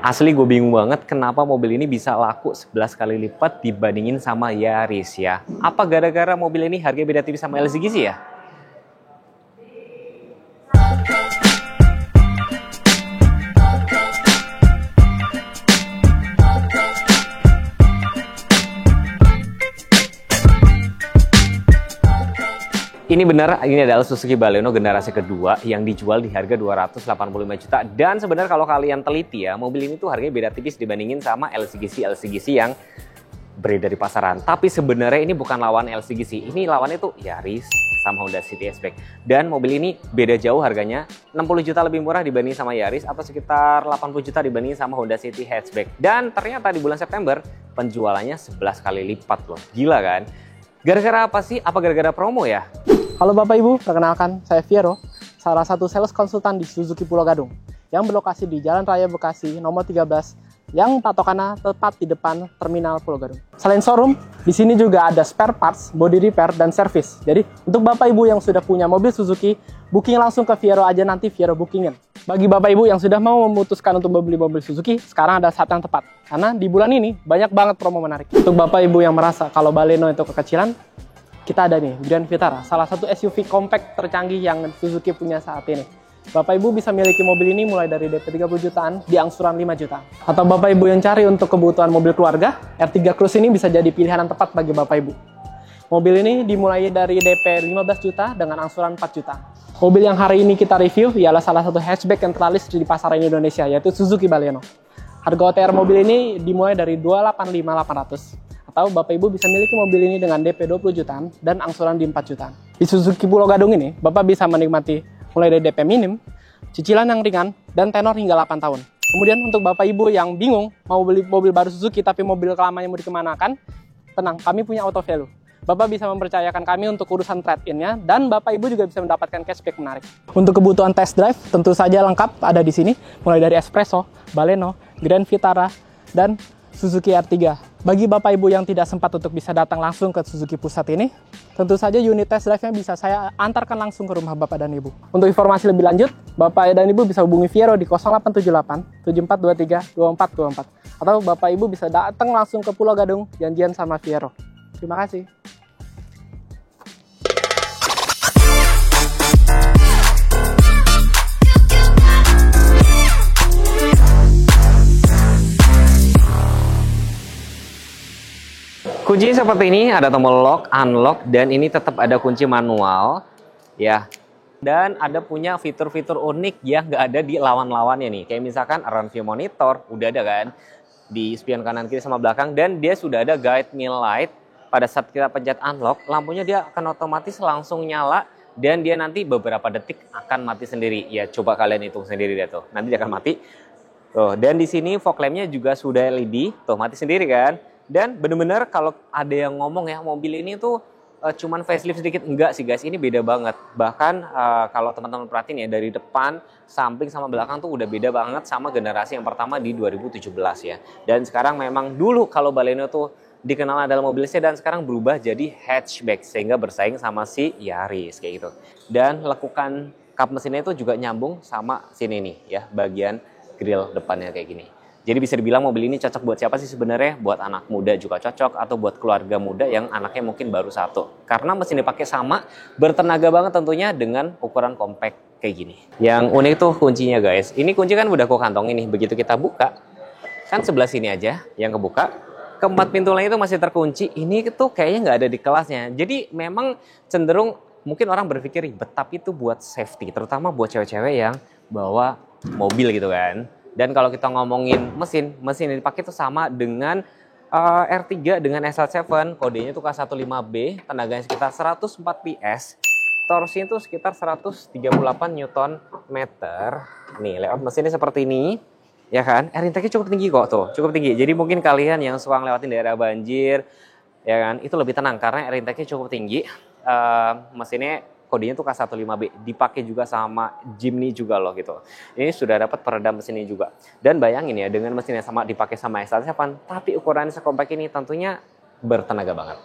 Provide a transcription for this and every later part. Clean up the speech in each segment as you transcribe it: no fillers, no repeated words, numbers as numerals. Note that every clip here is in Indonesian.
Asli gue bingung banget kenapa mobil ini bisa laku 11 kali lipat dibandingin sama Yaris ya. Apa gara-gara mobil ini harganya beda tipis sama LCGC ya? Ini benar, ini adalah Suzuki Baleno generasi kedua yang dijual di harga 285 juta. Dan sebenarnya kalau kalian teliti ya, mobil ini tuh harganya beda tipis dibandingin sama LCGC yang beredar di pasaran. Tapi sebenarnya ini bukan lawan LCGC, ini lawannya tuh Yaris sama Honda City Hatchback. Dan mobil ini beda jauh harganya, 60 juta lebih murah dibanding sama Yaris atau sekitar 80 juta dibanding sama Honda City Hatchback. Dan ternyata di bulan September penjualannya 11 kali lipat loh, gila kan? Gara-gara apa sih? Apa gara-gara promo ya? Halo Bapak Ibu, perkenalkan saya Viero, salah satu sales konsultan di Suzuki Pulau Gadung yang berlokasi di Jalan Raya Bekasi nomor 13 yang patokannya tepat di depan Terminal Pulau Gadung. Selain showroom, di sini juga ada spare parts, body repair, dan service. Jadi untuk Bapak Ibu yang sudah punya mobil Suzuki, booking langsung ke Viero aja, nanti Viero bookingin. Bagi Bapak Ibu yang sudah mau memutuskan untuk membeli mobil Suzuki, sekarang ada saat yang tepat. Karena di bulan ini banyak banget promo menarik. Untuk Bapak Ibu yang merasa kalau Baleno itu kekecilan, kita ada nih Grand Vitara, salah satu SUV compact tercanggih yang Suzuki punya saat ini. Bapak Ibu bisa miliki mobil ini mulai dari DP 30 jutaan di angsuran 5 juta. Atau Bapak Ibu yang cari untuk kebutuhan mobil keluarga, R3 Cruise ini bisa jadi pilihan yang tepat bagi Bapak Ibu. Mobil ini dimulai dari DP 15 juta dengan angsuran 4 juta. Mobil yang hari ini kita review ialah salah satu hatchback yang terlaris di pasaran Indonesia, yaitu Suzuki Baleno. Harga OTR mobil ini dimulai dari 285.800. Atau Bapak Ibu bisa miliki mobil ini dengan DP 20 jutaan dan angsuran di 4 jutaan. Di Suzuki Pulau Gadung ini, Bapak bisa menikmati mulai dari DP minim, cicilan yang ringan, dan tenor hingga 8 tahun. Kemudian untuk Bapak Ibu yang bingung mau beli mobil baru Suzuki tapi mobil lamanya mau dikemanakan, tenang, kami punya auto value. Bapak bisa mempercayakan kami untuk urusan trade-in-nya, dan Bapak Ibu juga bisa mendapatkan cashback menarik. Untuk kebutuhan test drive, tentu saja lengkap ada di sini, mulai dari Espresso, Baleno, Grand Vitara, dan Suzuki R3. Bagi Bapak Ibu yang tidak sempat untuk bisa datang langsung ke Suzuki Pusat ini, tentu saja unit test drive-nya bisa saya antarkan langsung ke rumah Bapak dan Ibu. Untuk informasi lebih lanjut, Bapak dan Ibu bisa hubungi Viero di 0878 7423 2424. Atau Bapak Ibu bisa datang langsung ke Pulau Gadung, janjian sama Viero. Terima kasih. Kunci seperti ini, ada tombol lock, unlock, dan ini tetap ada kunci manual, ya. Dan ada punya fitur-fitur unik yang nggak ada di lawan-lawannya nih. Kayak misalkan run view monitor, udah ada kan di spion kanan kiri sama belakang, dan dia sudah ada guide me light. Pada saat kita pencet unlock, lampunya dia akan otomatis langsung nyala, dan dia nanti beberapa detik akan mati sendiri. Ya coba kalian hitung sendiri deh tuh, nanti dia akan mati. Tuh, dan di sini fog lamp-nya juga sudah LED, tuh mati sendiri kan. Dan bener-bener kalau ada yang ngomong ya mobil ini tuh cuman facelift sedikit, enggak sih guys, ini beda banget. Bahkan kalau teman-teman perhatiin ya, dari depan, samping sama belakang tuh udah beda banget sama generasi yang pertama di 2017 ya. Dan sekarang memang dulu kalau Baleno tuh dikenal adalah mobil sedan, sekarang berubah jadi hatchback sehingga bersaing sama si Yaris kayak gitu. Dan lekukan kap mesinnya itu juga nyambung sama sini nih ya, bagian grill depannya kayak gini. Jadi bisa dibilang mobil ini cocok buat siapa sih sebenarnya? Buat anak muda juga cocok, atau buat keluarga muda yang anaknya mungkin baru satu. Karena mesin dipakai sama, bertenaga banget tentunya dengan ukuran compact kayak gini. Yang unik tuh kuncinya guys. Ini kunci kan udah aku kantongin nih. Begitu kita buka, kan sebelah sini aja yang kebuka. Keempat pintu lain itu masih terkunci. Ini tuh kayaknya nggak ada di kelasnya. Jadi memang cenderung mungkin orang berpikir ribet, tapi itu buat safety. Terutama buat cewek-cewek yang bawa mobil gitu kan. Dan kalau kita ngomongin mesin yang dipakai itu sama dengan R3 dengan SL7, kodenya itu K15B, tenaganya sekitar 104 PS, torsinya itu sekitar 138 Nm. Nih, layout mesinnya seperti ini, ya kan? Air intake-nya cukup tinggi kok tuh, cukup tinggi. Jadi mungkin kalian yang suka ngelewatin daerah banjir, ya kan, itu lebih tenang karena air intake-nya cukup tinggi. Mesinnya kodenya tuh K15B, dipakai juga sama Jimny juga loh gitu. Ini sudah dapat peredam mesinnya juga. Dan bayangin ya, dengan mesinnya sama dipakai sama SL7, tapi ukurannya sekompak ini tentunya bertenaga banget.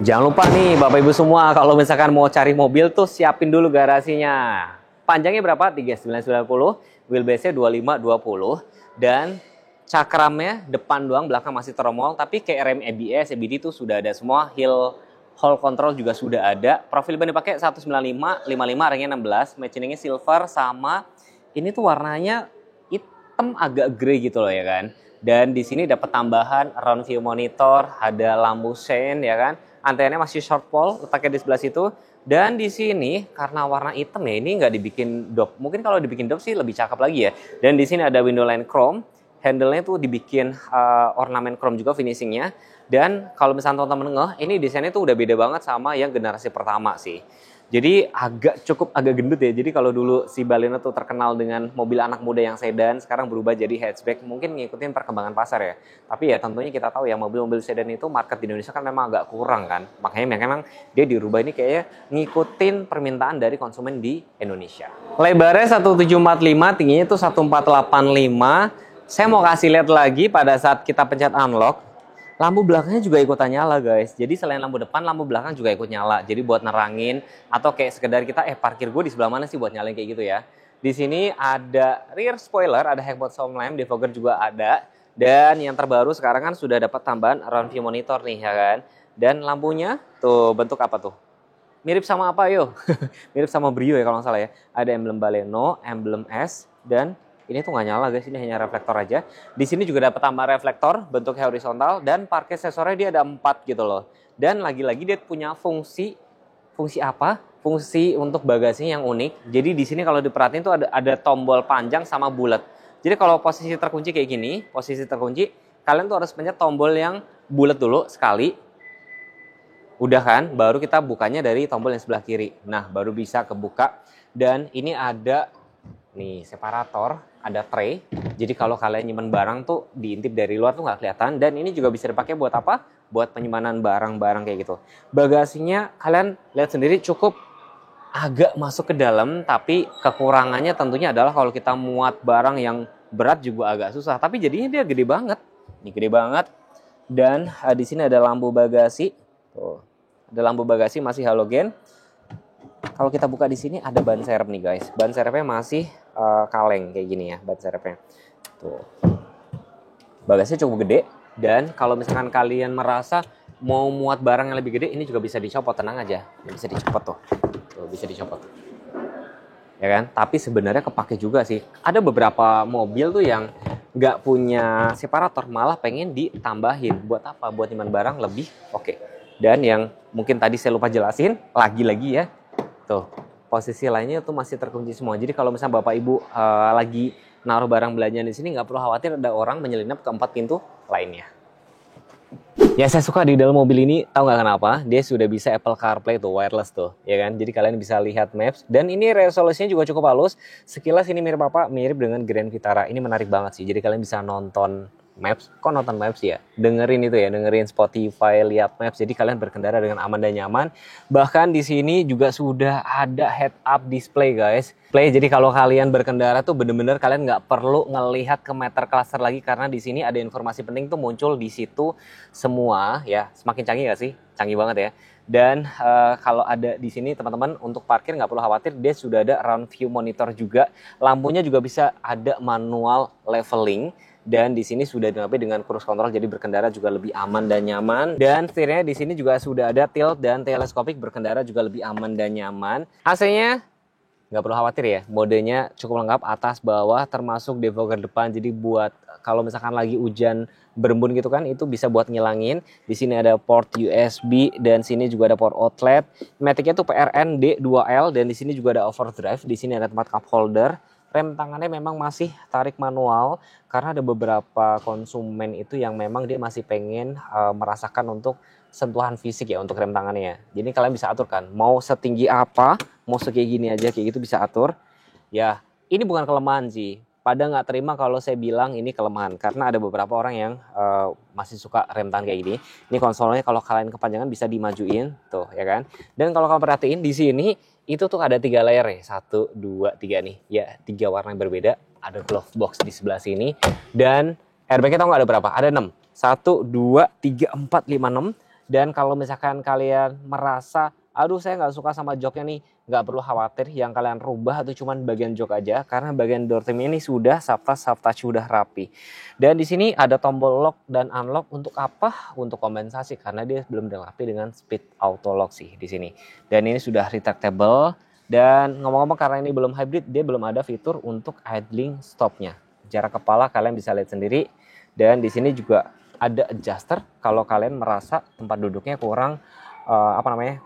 Jangan lupa nih Bapak Ibu semua, kalau misalkan mau cari mobil tuh siapin dulu garasinya. Panjangnya berapa? 3990, wheelbase-nya 2520, dan cakramnya depan doang, belakang masih tromol, tapi kayak rem ABS, ABD itu sudah ada semua, hill hall control juga sudah ada. Profil ban dipakai 195, 55, ringnya 16, machiningnya silver, sama ini tuh warnanya hitam agak grey gitu loh ya kan. Dan di sini dapat tambahan round view monitor, ada lampu sein ya kan. Antenanya masih short pole, letaknya di sebelah situ. Dan di sini karena warna hitam ya, ini nggak dibikin dop. Mungkin kalau dibikin dop sih lebih cakep lagi ya. Dan di sini ada window line chrome, handle-nya tuh dibikin ornamen chrome juga finishingnya. Dan kalau misalnya teman-teman ngeh, ini desainnya tuh udah beda banget sama yang generasi pertama sih. Jadi cukup agak gendut ya. Jadi kalau dulu si Baleno tuh terkenal dengan mobil anak muda yang sedan, sekarang berubah jadi hatchback. Mungkin ngikutin perkembangan pasar ya. Tapi ya tentunya kita tahu ya mobil-mobil sedan itu market di Indonesia kan memang agak kurang kan. Makanya memang dia dirubah ini kayaknya ngikutin permintaan dari konsumen di Indonesia. Lebarnya 1745, tingginya itu 1485. Saya mau kasih lihat lagi pada saat kita pencet unlock. Lampu belakangnya juga ikutan nyala guys. Jadi selain lampu depan, lampu belakang juga ikut nyala. Jadi buat nerangin atau kayak sekedar kita parkir gue di sebelah mana sih buat nyalain kayak gitu ya. Di sini ada rear spoiler, ada headlamp sound lamp, defogger juga ada. Dan yang terbaru sekarang kan sudah dapat tambahan round view monitor nih ya kan. Dan lampunya tuh bentuk apa tuh? Mirip sama apa yo? Mirip sama Brio ya kalau nggak salah ya. Ada emblem Baleno, emblem S, dan ini tuh nggak nyala guys, ini hanya reflektor aja. Di sini juga dapat tambah reflektor bentuk horizontal dan parkir sensornya dia ada 4 gitu loh. Dan lagi-lagi dia punya fungsi apa? Fungsi untuk bagasinya yang unik. Jadi di sini kalau diperhatiin tuh ada tombol panjang sama bulat. Jadi kalau posisi terkunci kayak gini, posisi terkunci, kalian tuh harus pencet tombol yang bulat dulu sekali. Udah kan, baru kita bukanya dari tombol yang sebelah kiri. Nah, baru bisa kebuka. Dan ini ada nih separator, ada tray. Jadi kalau kalian nyimpen barang tuh diintip dari luar tuh nggak kelihatan. Dan ini juga bisa dipakai buat apa? Buat penyimpanan barang-barang kayak gitu. Bagasinya kalian lihat sendiri cukup agak masuk ke dalam, tapi kekurangannya tentunya adalah kalau kita muat barang yang berat juga agak susah. Tapi jadinya dia gede banget. Ini gede banget. Dan di sini ada lampu bagasi. Tuh, ada lampu bagasi masih halogen. Kalau kita buka di sini ada ban serep nih guys. Ban serepnya masih kaleng kayak gini ya ban serepnya. Tuh. Bagasinya cukup gede. Dan kalau misalkan kalian merasa mau muat barang yang lebih gede, ini juga bisa dicopot, tenang aja. Bisa dicopot tuh. Tuh bisa dicopot. Ya kan? Tapi sebenarnya kepake juga sih. Ada beberapa mobil tuh yang nggak punya separator, malah pengen ditambahin. Buat apa? Buat nyimpan barang lebih oke. Dan yang mungkin tadi saya lupa jelasin, lagi-lagi ya. Tuh, posisi lainnya tuh masih terkunci semua. Jadi kalau misalnya Bapak Ibu lagi naruh barang belanjaan di sini, nggak perlu khawatir ada orang menyelinap ke 4 pintu lainnya. Ya saya suka di dalam mobil ini, tahu nggak kenapa? Dia sudah bisa Apple CarPlay tuh, wireless tuh, ya kan? Jadi kalian bisa lihat Maps. Dan ini resolusinya juga cukup halus. Sekilas ini mirip apa? Mirip dengan Grand Vitara. Ini menarik banget sih. Jadi kalian bisa nonton Maps. Kok nonton Maps ya? Dengerin itu ya, dengerin Spotify, lihat Maps. Jadi kalian berkendara dengan aman dan nyaman. Bahkan di sini juga sudah ada head-up display guys. Jadi kalau kalian berkendara tuh bener-bener kalian nggak perlu ngelihat ke meter cluster lagi, karena di sini ada informasi penting tuh muncul di situ semua ya. Semakin canggih nggak sih? Canggih banget ya. Dan kalau ada di sini teman-teman untuk parkir nggak perlu khawatir, dia sudah ada round view monitor juga. Lampunya juga bisa ada manual leveling. Dan di sini sudah dilengkapi dengan cruise control, jadi berkendara juga lebih aman dan nyaman. Dan setirnya di sini juga sudah ada tilt dan teleskopik, berkendara juga lebih aman dan nyaman. AC-nya nggak perlu khawatir ya, modenya cukup lengkap atas bawah, termasuk defogger depan. Jadi buat kalau misalkan lagi hujan berembun gitu kan, itu bisa buat ngilangin. Di sini ada port USB dan sini juga ada port outlet. Matic-nya tuh PRN D2L dan di sini juga ada overdrive. Di sini ada tempat cup holder. Rem tangannya memang masih tarik manual karena ada beberapa konsumen itu yang memang dia masih pengen merasakan untuk sentuhan fisik ya untuk rem tangannya. Jadi kalian bisa atur kan, mau setinggi apa, mau kayak gini aja kayak gitu bisa atur. Ya ini bukan kelemahan sih. Pada nggak terima kalau saya bilang ini kelemahan karena ada beberapa orang yang masih suka rem tangan kayak gini. Ini konsolnya kalau kalian kepanjangan bisa dimajuin tuh ya kan. Dan kalau kalian perhatiin di sini itu tuh ada 3 layer ya, 1, 2, 3 nih. Ya 3 warna yang berbeda. Ada glove box di sebelah sini dan airbagnya tau nggak ada berapa? Ada 6. 1, 2, 3, 4, 5, 6. Dan kalau misalkan kalian merasa aduh saya nggak suka sama joknya nih, nggak perlu khawatir. Yang kalian rubah itu cuma bagian jok aja, karena bagian door trim ini sudah soft touch sudah rapi. Dan di sini ada tombol lock dan unlock untuk apa? Untuk kompensasi karena dia belum dilengkapi dengan speed auto lock sih di sini. Dan ini sudah retractable. Dan ngomong-ngomong karena ini belum hybrid, dia belum ada fitur untuk idling stopnya. Jarak kepala kalian bisa lihat sendiri. Dan di sini juga ada adjuster kalau kalian merasa tempat duduknya kurang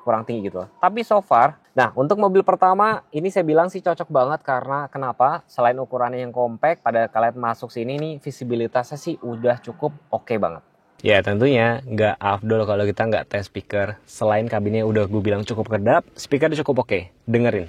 kurang tinggi gitu. Tapi so far, nah untuk mobil pertama ini saya bilang sih cocok banget karena kenapa? Selain ukurannya yang compact, pada kalian masuk sini nih visibilitasnya sih udah cukup oke banget. Ya tentunya nggak afdol kalau kita nggak tes speaker. Selain kabinnya udah gue bilang cukup kedap, speakernya cukup oke. Dengerin.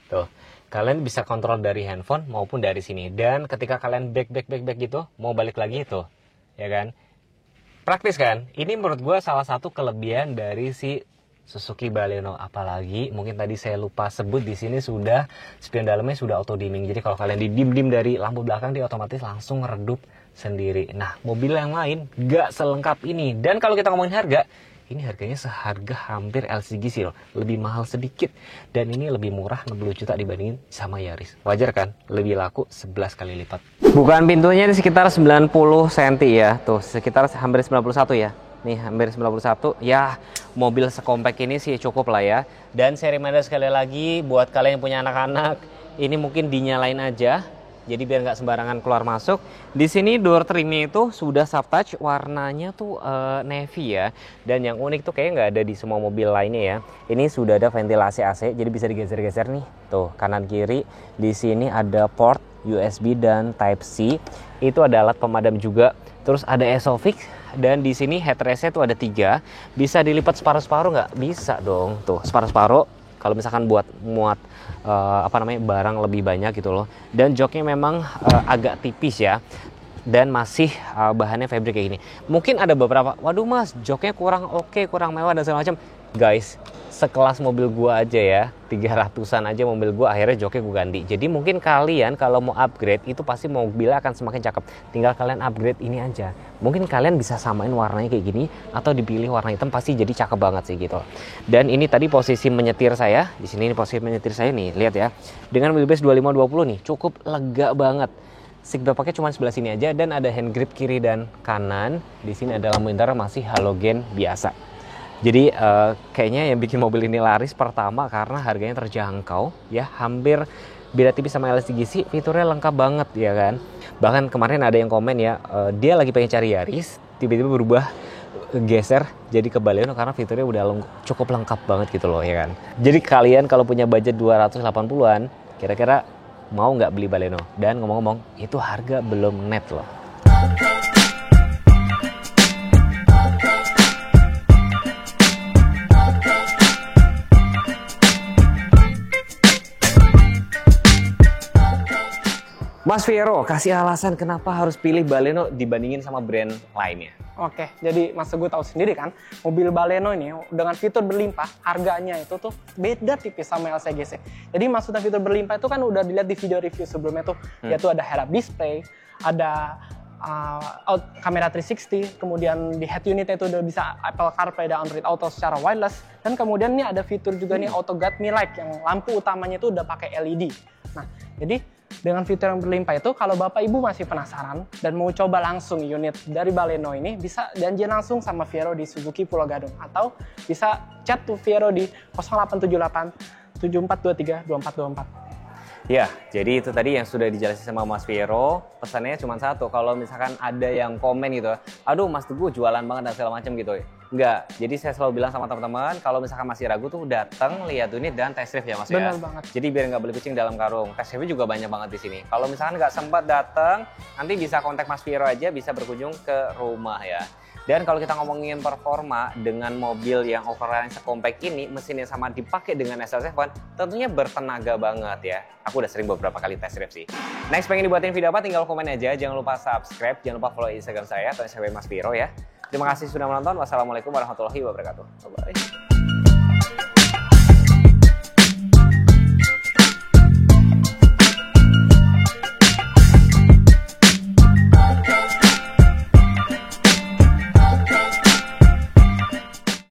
Tuh, kalian bisa kontrol dari handphone maupun dari sini. Dan ketika kalian back gitu, mau balik lagi itu, ya kan? Praktis kan? Ini menurut gue salah satu kelebihan dari si Suzuki Baleno. Apalagi mungkin tadi saya lupa sebut di sini sudah spion dalamnya sudah auto dimming. Jadi kalau kalian didim dari lampu belakang dia otomatis langsung redup sendiri. Nah, mobil yang lain gak selengkap ini. Dan kalau kita ngomongin harga, ini harganya seharga hampir LCGC loh, lebih mahal sedikit. Dan ini lebih murah 60 juta dibandingin sama Yaris. Wajar kan? Lebih laku 11 kali lipat. Bukaan pintunya di sekitar 90 cm ya. Tuh, sekitar hampir 91 ya. Nih, hampir 91. Ya, mobil sekompak ini sih cukup lah ya. Dan saya reminder sekali lagi buat kalian yang punya anak-anak, ini mungkin dinyalain aja. Jadi biar nggak sembarangan keluar masuk. Di sini door trimnya itu sudah soft touch, warnanya tuh navy ya. Dan yang unik tuh kayaknya nggak ada di semua mobil lainnya ya. Ini sudah ada ventilasi AC, jadi bisa digeser-geser nih. Tuh kanan kiri. Di sini ada port USB dan Type C. Itu ada alat pemadam juga. Terus ada Esofix. Dan di sini headrestnya tuh ada 3. Bisa dilipat separuh-separuh nggak? Bisa dong. Tuh separuh-separuh. Kalau misalkan buat muat barang lebih banyak gitu loh. Dan joknya memang agak tipis ya. Dan masih bahannya fabric kayak gini. Mungkin ada beberapa, waduh mas joknya kurang oke, kurang mewah dan segala macam. Guys, sekelas mobil gua aja ya, 300-an aja mobil gua akhirnya joknya gua ganti. Jadi mungkin kalian kalau mau upgrade itu pasti mobilnya akan semakin cakep. Tinggal kalian upgrade ini aja. Mungkin kalian bisa samain warnanya kayak gini atau dipilih warna hitam, pasti jadi cakep banget sih gitu. Dan ini tadi posisi menyetir saya. Di sini ini posisi menyetir saya nih, lihat ya. Dengan wheelbase 2520 nih, cukup lega banget. Seatbelt pakai cuma sebelah sini aja dan ada hand grip kiri dan kanan. Di sini ada lampu interior masih halogen biasa. Jadi kayaknya yang bikin mobil ini laris pertama karena harganya terjangkau ya, hampir beda tipis sama LSGC, fiturnya lengkap banget ya kan. Bahkan kemarin ada yang komen ya, dia lagi pengen cari Yaris, tiba-tiba berubah geser jadi ke Baleno karena fiturnya udah cukup lengkap banget gitu loh ya kan. Jadi kalian kalau punya budget 280-an, kira-kira mau nggak beli Baleno? Dan ngomong-ngomong, itu harga belum net loh. Mas Vero, kasih alasan kenapa harus pilih Baleno dibandingin sama brand lainnya. Oke, jadi Mas Teguh tahu sendiri kan, mobil Baleno ini dengan fitur berlimpah, harganya itu tuh beda tipis sama LCGC. Jadi maksudnya fitur berlimpah itu kan udah dilihat di video review sebelumnya tuh, yaitu ada head-up display, ada kamera 360, kemudian di head unitnya itu udah bisa Apple CarPlay dan Android Auto secara wireless, dan kemudian ini ada fitur juga nih Auto Guide Me Light yang lampu utamanya itu udah pakai LED. Nah, jadi dengan fitur yang berlimpah itu, kalau Bapak Ibu masih penasaran dan mau coba langsung unit dari Baleno ini, bisa janjian langsung sama Viero di Suzuki Pulau Gadung, atau bisa chat to Viero di 0878 7423 2424. Ya, jadi itu tadi yang sudah dijelasin sama Mas Vero. Pesannya cuma satu, kalau misalkan ada yang komen gitu, aduh Mas Teguh jualan banget dan segala macam gitu. Enggak. Jadi saya selalu bilang sama teman-teman, kalau misalkan masih ragu tuh datang, lihat unit dan test drive ya Mas ya. Benar banget. Jadi biar nggak beli kucing dalam karung. Test drive juga banyak banget di sini. Kalau misalkan nggak sempat datang, nanti bisa kontak Mas Viro aja, bisa berkunjung ke rumah ya. Dan kalau kita ngomongin performa dengan mobil yang overland sekompak ini, mesinnya sama dipakai dengan SL7, tentunya bertenaga banget ya. Aku udah sering beberapa kali test drive sih. Next pengen dibuatin video apa? Tinggal komen aja. Jangan lupa subscribe, jangan lupa follow Instagram saya atau Instagram Mas Viro ya. Terima kasih sudah menonton. Wassalamualaikum warahmatullahi wabarakatuh. Bye-bye.